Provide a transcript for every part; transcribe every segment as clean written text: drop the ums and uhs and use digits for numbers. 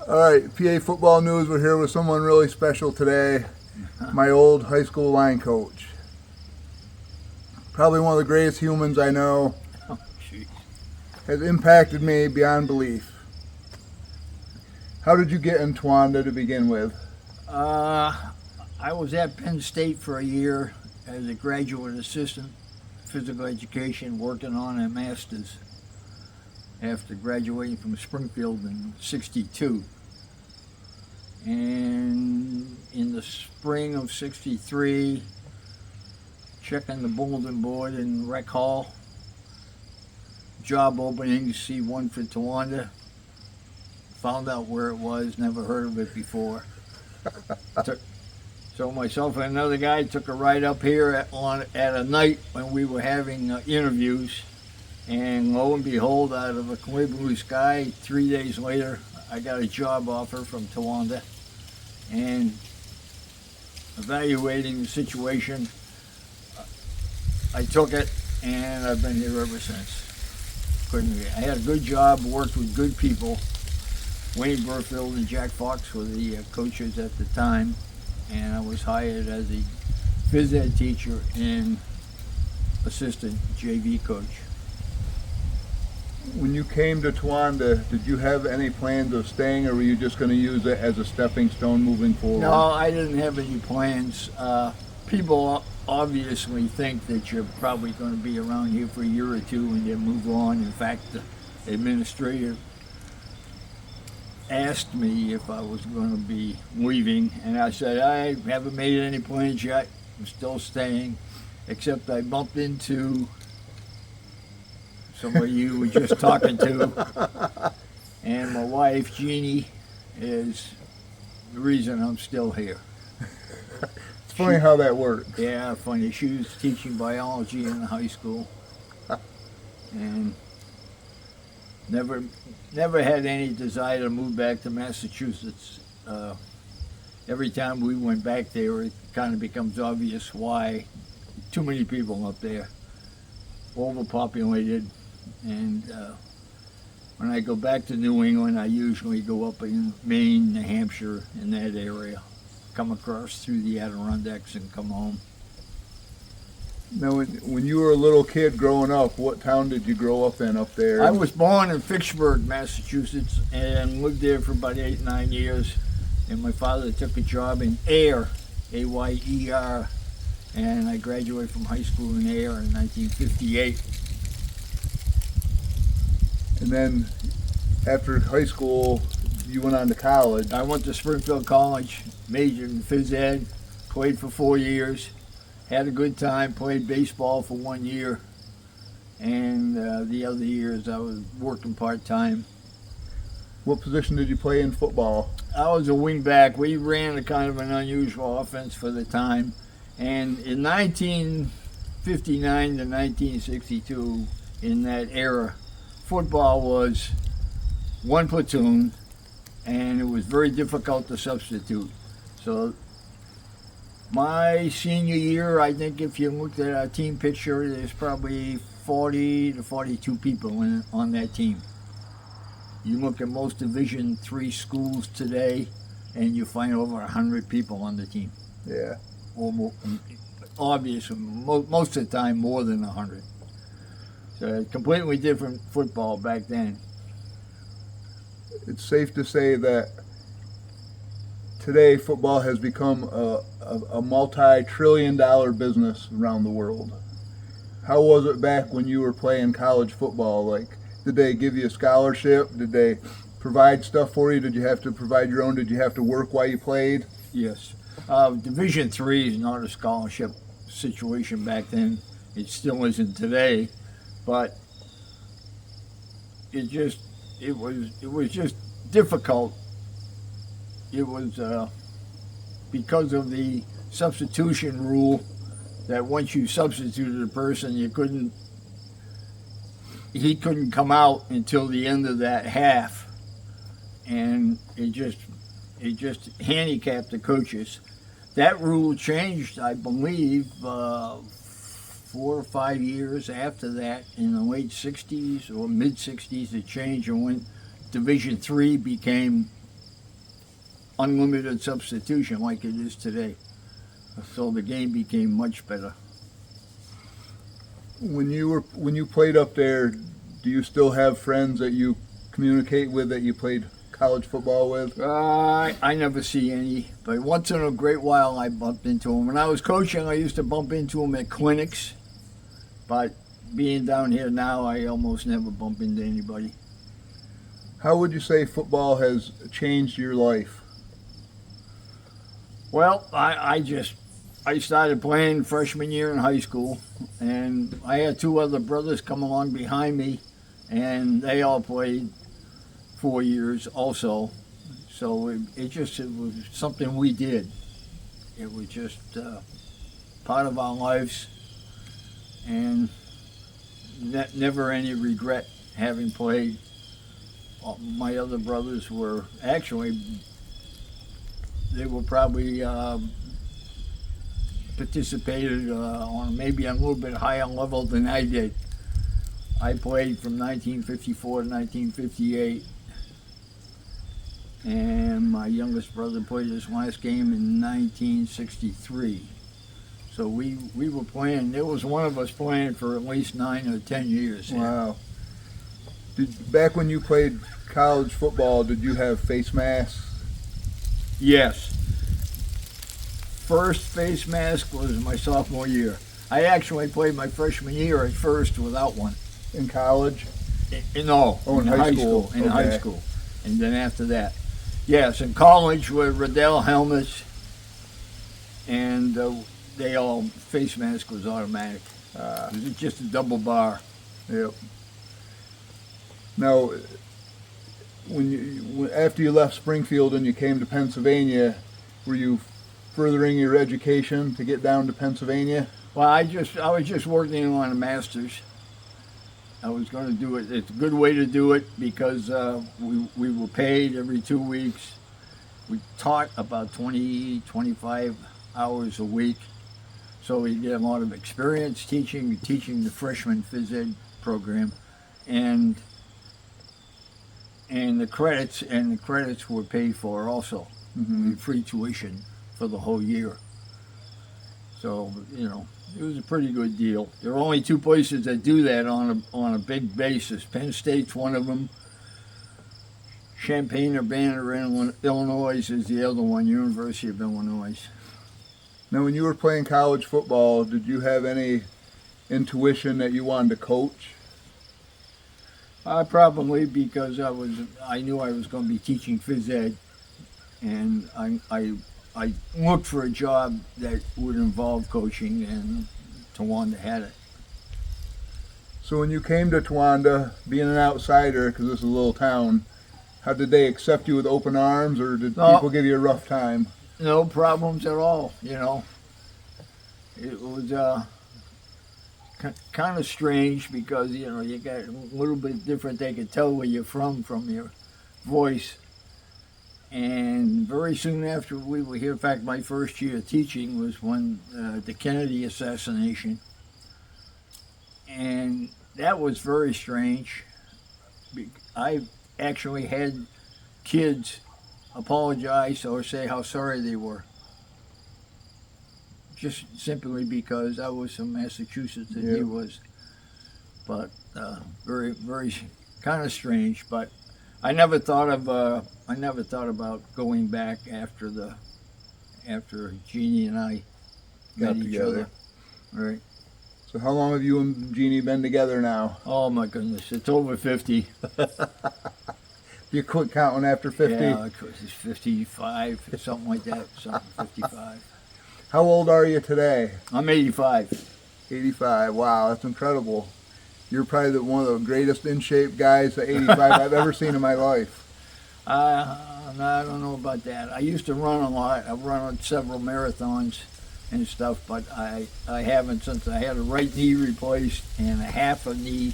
All right, PA football news. We're here with someone really special today. My old high school line coach. Probably one of the greatest humans I know. Oh, jeez. Has impacted me beyond belief. How did you get in Towanda to begin with? I was at Penn State for a year as a graduate assistant, physical education, working on a master's after graduating from Springfield in '62. And in the spring of '63, checking the bulletin board in Rec Hall, job openings, see one for Towanda. Found out where it was, never heard of it before. So myself and another guy took a ride up here at a night when we were having interviews, and lo and behold, out of a clear blue sky, 3 days later, I got a job offer from Towanda. And evaluating the situation, I took it, and I've been here ever since. I had a good job, worked with good people. Wayne Burfield and Jack Fox were the coaches at the time, and I was hired as a phys ed teacher and assistant JV coach. When you came to Towanda, did you have any plans of staying, or were you just going to use it as a stepping stone moving forward? No, I didn't have any plans. People obviously think that you're probably going to be around here for a year or two and then move on. In fact, the administrator asked me if I was going to be leaving, and I said, I haven't made any plans yet. I'm still staying, except I bumped into somebody you were just talking to, and my wife, Jeannie, is the reason I'm still here. It's funny how that works. Yeah, funny. She was teaching biology in high school, and never had any desire to move back to Massachusetts. Every time we went back there, it kind of becomes obvious why. Too many people up there, overpopulated, and when I go back to New England, I usually go up in Maine, New Hampshire, in that area, come across through the Adirondacks and come home. Now, when you were a little kid growing up, what town did you grow up in up there? I was born in Fitchburg, Massachusetts, and lived there for about 8, 9 years. And my father took a job in Ayer, A-Y-E-R, and I graduated from high school in Ayer in 1958. And then after high school, you went on to college. I went to Springfield College, majored in phys ed, played for 4 years. Had a good time, played baseball for 1 year, and the other years I was working part-time. What position did you play in football? I was a wingback. We ran a kind of an unusual offense for the time, and in 1959 to 1962, in that era, football was one platoon, and it was very difficult to substitute. So my senior year, I think if you looked at our team picture, there's probably 40 to 42 people on that team. You look at most Division III schools today, and you find over 100 people on the team. Yeah. Obviously, most of the time more than 100. So completely different football back then. It's safe to say that today football has become a multi-trillion-dollar business around the world. How was it back when you were playing college football? Like, did they give you a scholarship? Did they provide stuff for you? Did you have to provide your own? Did you have to work while you played? Yes. Division III is not a scholarship situation back then. It still isn't today, but it was just difficult. It was because of the substitution rule that once you substituted a person, he couldn't come out until the end of that half, and it just handicapped the coaches. That rule changed, I believe, 4 or 5 years after that, in the late '60s or mid '60s. It changed, and when Division III became unlimited substitution like it is today. So the game became much better. When you played up there, do you still have friends that you communicate with that you played college football with? I never see any, but once in a great while I bumped into them. When I was coaching, I used to bump into them at clinics, but being down here now, I almost never bump into anybody. How would you say football has changed your life? Well, I started playing freshman year in high school, and I had two other brothers come along behind me, and they all played 4 years also. So it was something we did. It was just part of our lives, and never any regret having played. My other brothers were actually, they were probably participated on maybe a little bit higher level than I did. I played from 1954 to 1958, and my youngest brother played his last game in 1963. So we were playing, there was one of us playing for at least 9 or 10 years. Wow. Back when you played college football, did you have face masks? Yes. First face mask was my sophomore year. I actually played my freshman year at first without one. In college? No, in high school. In high school. And then after that. Yes, in college with Riddell helmets, and they all, face mask was automatic. It was just a double bar. Yep. Now, after you left Springfield and you came to Pennsylvania, were you furthering your education to get down to Pennsylvania? Well, I was just working on a master's. I was going to do it. It's a good way to do it because we were paid every 2 weeks. We taught about 20, 25 hours a week. So we get a lot of experience teaching the freshman phys ed program, and the credits were paid for also. Mm-hmm. Free tuition for the whole year. So, it was a pretty good deal. There are only two places that do that on a big basis. Penn State's one of them. Champaign-Urbana, Illinois is the other one, University of Illinois. Now, when you were playing college football, did you have any intuition that you wanted to coach? Probably because I knew I was going to be teaching phys ed, and I looked for a job that would involve coaching, and Towanda had it. So when you came to Towanda, being an outsider, because this is a little town, how did they accept you with open arms, or did people give you a rough time? No problems at all, It was kind of strange because, you got a little bit different. They could tell where you're from your voice. And very soon after we were here, in fact, my first year of teaching was when the Kennedy assassination. And that was very strange. I actually had kids apologize or say how sorry they were. Just simply because I was from Massachusetts and he was. But very, very kind of strange. But I never thought about going back after Jeannie and I Got met each together. other. Right. So how long have you and Jeannie been together now? Oh my goodness, it's over 50. You quit counting after 50? Yeah, it's 55, something like that. 55. How old are you today? I'm 85. 85. Wow, that's incredible. You're probably one of the greatest in shape guys at 85 I've ever seen in my life. I don't know about that. I used to run a lot. I've run on several marathons and stuff, but I haven't since I had a right knee replaced and a half a knee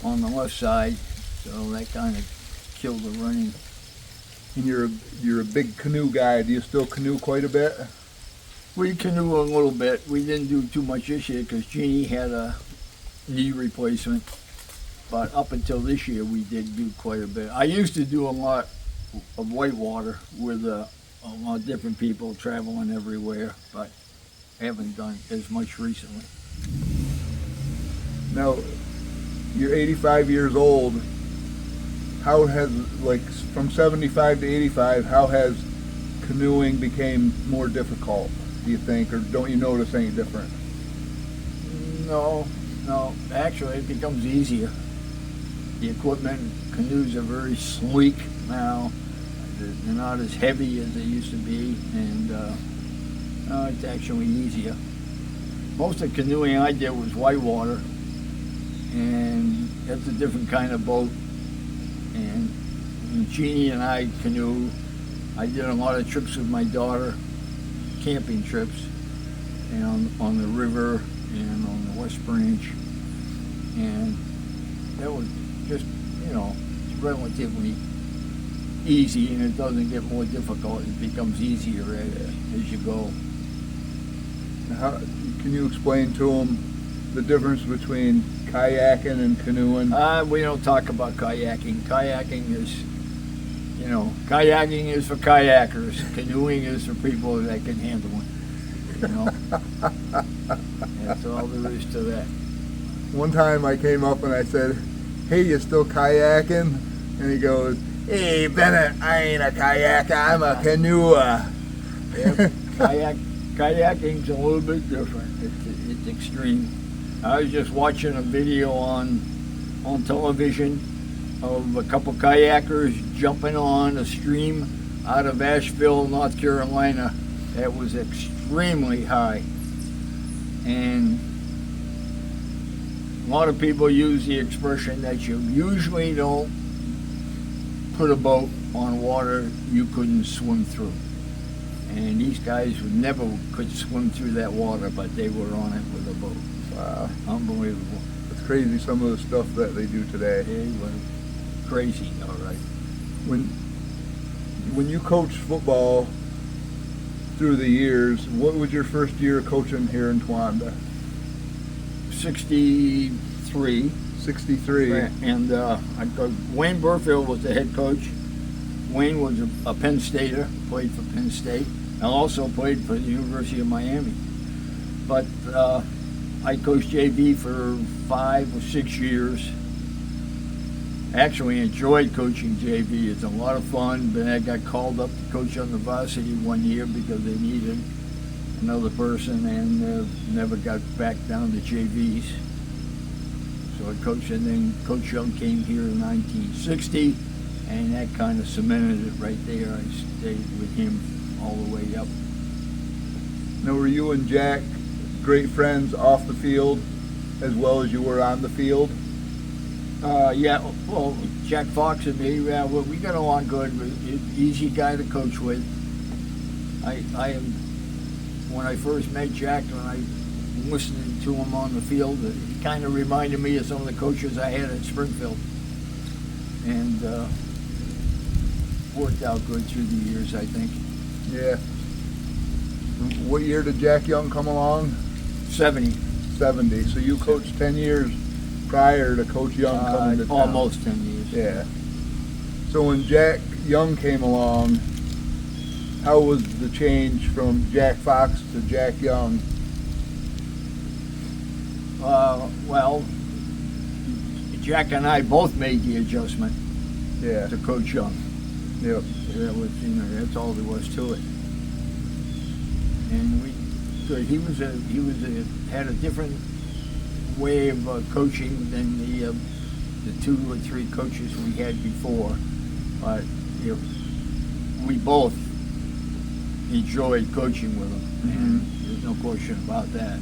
on the left side. So that kind of killed the running. And you're a big canoe guy. Do you still canoe quite a bit? We canoe a little bit. We didn't do too much this year because Jeannie had a knee replacement. But up until this year, we did do quite a bit. I used to do a lot of whitewater with a lot of different people traveling everywhere, but haven't done as much recently. Now, you're 85 years old. How has, like, from 75 to 85, how has canoeing became more difficult, do you think, or don't you notice any different? No, actually it becomes easier. The equipment, canoes are very sleek now. They're not as heavy as they used to be, and it's actually easier. Most of the canoeing I did was whitewater, and that's a different kind of boat. And when Jeannie and I canoe, I did a lot of trips with my daughter, camping trips, and on the river and on the West Branch, and that was just, it's relatively easy, and it doesn't get more difficult. It becomes easier as you go. How, can you explain to them the difference between kayaking and canoeing? We don't talk about kayaking. Kayaking is for kayakers. Canoeing is for people that can handle it. That's all there is to that. One time I came up and I said, "Hey, you still kayaking?" And he goes, "Hey, Bennett, I ain't a kayaker, I'm a canoer." Yeah, kayaking's a little bit different. It's extreme. I was just watching a video on television of a couple kayakers jumping on a stream out of Asheville, North Carolina, that was extremely high. And a lot of people use the expression that you usually don't put a boat on water you couldn't swim through. And these guys never could swim through that water, but they were on it with a boat. Wow. Unbelievable. It's crazy some of the stuff that they do today. They were crazy, all right. When you coached football through the years, what was your first year coaching here in Towanda? 63. 63. And Wayne Burfield was the head coach. Wayne was a Penn Stater, played for Penn State, and also played for the University of Miami. But I coached JV for 5 or 6 years. Actually enjoyed coaching JV. It's a lot of fun, but I got called up to coach on the varsity one year because they needed another person, and never got back down to JVs. So I coached, and then Coach Young came here in 1960, and that kind of cemented it right there. I stayed with him all the way up. Now, were you and Jack great friends off the field as well as you were on the field? Yeah, well, Jack Fox and me, we got along good. Easy guy to coach with. When I first met Jack, when I listened to him on the field, he kind of reminded me of some of the coaches I had at Springfield, and worked out good through the years, I think. Yeah. What year did Jack Young come along? 70. 70. So you coached 10 years prior to Coach Young coming to town. Almost 10 years. Yeah. So when Jack Young came along, how was the change from Jack Fox to Jack Young? Well, Jack and I both made the adjustment Yeah. to Coach Young. Yep. That was, that's all there was to it. And he had a different way of coaching than the 2 or 3 coaches we had before, but we both enjoyed coaching with him, and there's no question about that.